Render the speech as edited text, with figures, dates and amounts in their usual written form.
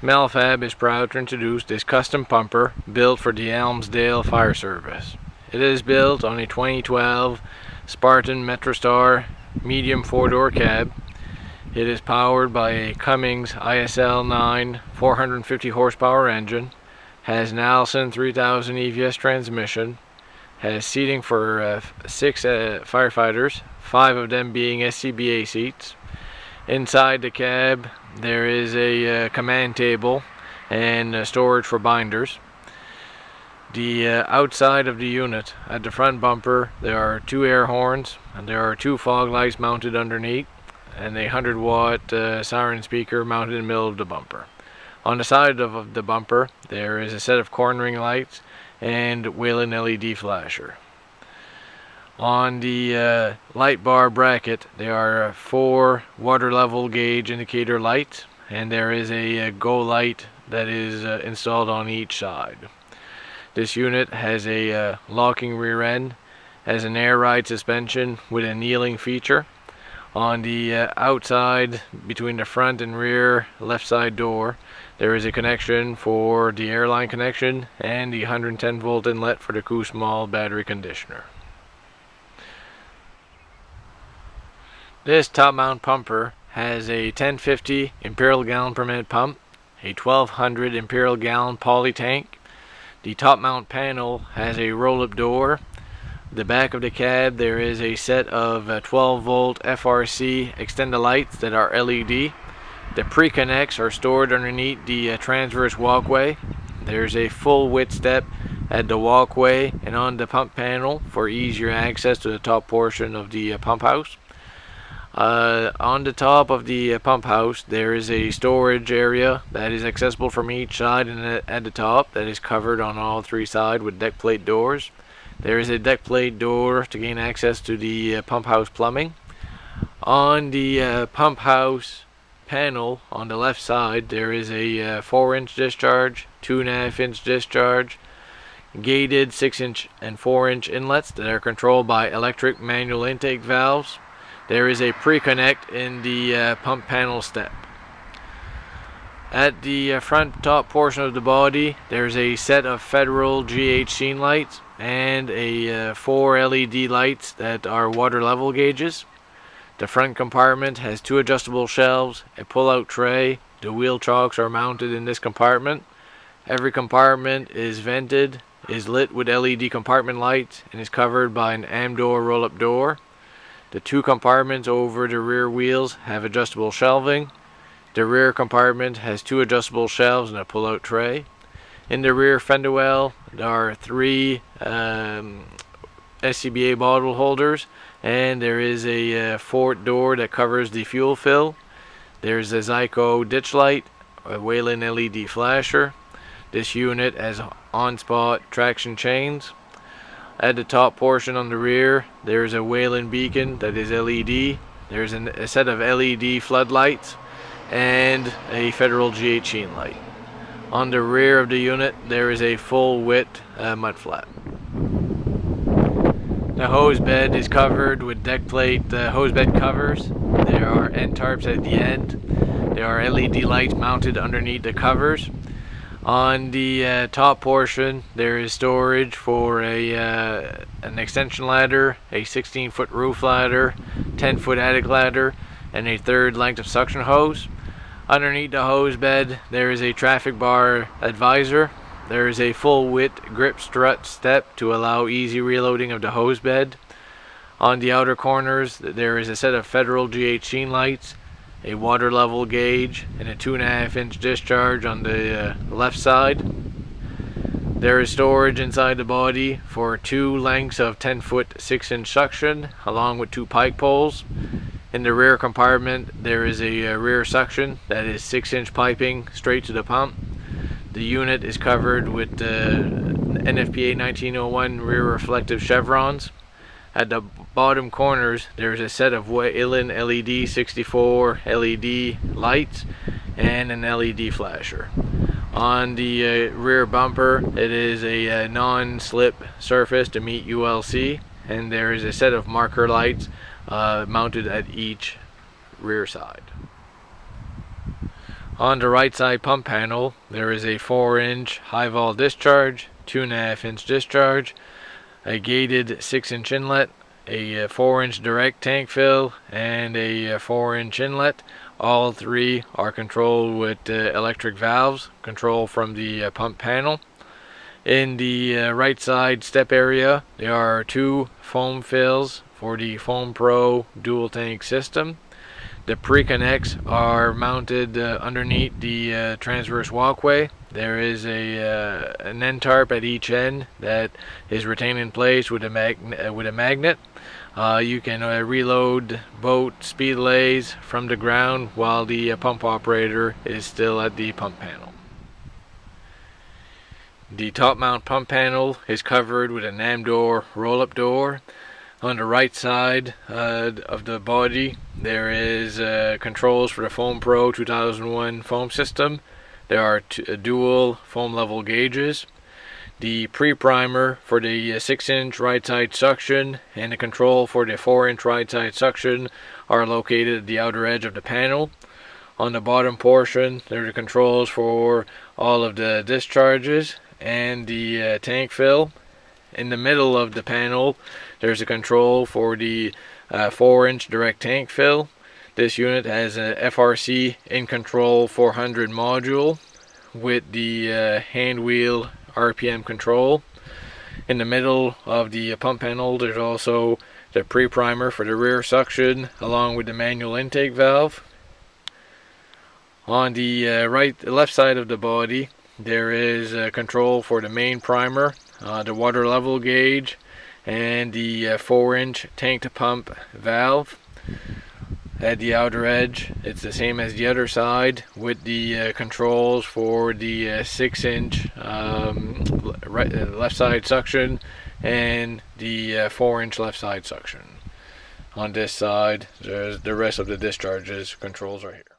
Metalfab is proud to introduce this custom pumper built for the Elmsdale Fire Service. It is built on a 2012 Spartan MetroStar medium 4-door cab. It is powered by a Cummins ISL 9 450 horsepower engine, has an Allison 3000 EVS transmission, has seating for 6 firefighters, 5 of them being SCBA seats. Inside the cab there is a command table and storage for binders. The outside of the unit, at the front bumper, there are 2 air horns and there are 2 fog lights mounted underneath and a 100-watt siren speaker mounted in the middle of the bumper. On the side of the bumper there is a set of cornering lights and Whelen LED flasher. On the light bar bracket there are 4 water level gauge indicator lights, and there is a go light that is installed on each side. This unit has a locking rear end, has an air ride suspension with a kneeling feature. On the outside between the front and rear left side door there is a connection for the airline connection and the 110 volt inlet for the Small battery conditioner. This top mount pumper has a 1050 imperial gallon per minute pump, a 1200 imperial gallon poly tank. The top mount panel has a roll up door. The back of the cab there is a set of 12 volt FRC extender lights that are LED. The pre-connects are stored underneath the transverse walkway. There's a full width step at the walkway and on the pump panel for easier access to the top portion of the pump house. On the top of the pump house there is a storage area that is accessible from each side, and at the top that is covered on all 3 sides with deck plate doors. There is a deck plate door to gain access to the pump house plumbing. On the pump house panel on the left side there is a 4-inch discharge, 2.5-inch discharge, gated 6-inch and 4-inch inlets that are controlled by electric manual intake valves. There is a pre-connect in the pump panel step. At the front top portion of the body there is a set of Federal GH scene lights and a 4 LED lights that are water level gauges. The front compartment has 2 adjustable shelves, a pull-out tray. The wheel chocks are mounted in this compartment. Every compartment is vented, is lit with LED compartment lights, and is covered by an Amdor roll-up door. The 2 compartments over the rear wheels have adjustable shelving. The rear compartment has 2 adjustable shelves and a pull-out tray. In the rear fender well there are 3 SCBA bottle holders, and there is a fort door that covers the fuel fill. There's a Zyco ditch light, a Whelen LED flasher. This unit has on-spot traction chains. At the top portion on the rear there's a Whelen beacon that is LED. There's a set of LED floodlights and a Federal GH sheen light. On the rear of the unit there is a full width mud flap. The hose bed is covered with deck plate hose bed covers. There are end tarps at the end. There are LED lights mounted underneath the covers. On the top portion there is storage for an extension ladder, a 16-foot roof ladder, 10-foot attic ladder, and a 3rd length of suction hose. Underneath the hose bed there is a traffic bar advisor. There is a full width grip strut step to allow easy reloading of the hose bed. On the outer corners there is a set of Federal GH sheen lights, a water level gauge, and a 2.5-inch discharge on the left side. There is storage inside the body for 2 lengths of 10-foot 6-inch suction along with 2 pike poles. In the rear compartment there is a rear suction that is 6-inch piping straight to the pump. The unit is covered with NFPA 1901 rear reflective chevrons. At the bottom corners there is a set of Whelen LED 64 LED lights and an LED flasher. On the rear bumper it is a non-slip surface to meet ULC, and there is a set of marker lights mounted at each rear side. On the right side pump panel, there is a 4-inch high vol discharge, 2.5-inch discharge, a gated 6-inch inlet, a 4-inch direct tank fill, and a 4-inch inlet. All three are controlled with electric valves, control from the pump panel. In the right side step area, there are 2 foam fills for the Foam Pro dual tank system. The pre-connects are mounted underneath the transverse walkway. There is an end tarp at each end that is retained in place with a magnet. You can reload boat speed lays from the ground while the pump operator is still at the pump panel. The top mount pump panel is covered with a NAM door roll-up door. On the right side of the body, there is controls for the Foam Pro 2001 foam system. There are dual foam level gauges. The pre-primer for the 6-inch right side suction and the control for the 4-inch right side suction are located at the outer edge of the panel. On the bottom portion, there are the controls for all of the discharges and the tank fill. In the middle of the panel, there's a control for the 4-inch direct tank fill. This unit has a FRC in control 400 module with the hand wheel RPM control. In the middle of the pump panel, there's also the pre-primer for the rear suction along with the manual intake valve. On the left side of the body, there is a control for the main primer, the water level gauge, and the 4-inch tank to pump valve. At the outer edge, it's the same as the other side with the controls for the 6-inch left side suction and the 4-inch left side suction. On this side, the rest of the discharges controls are here.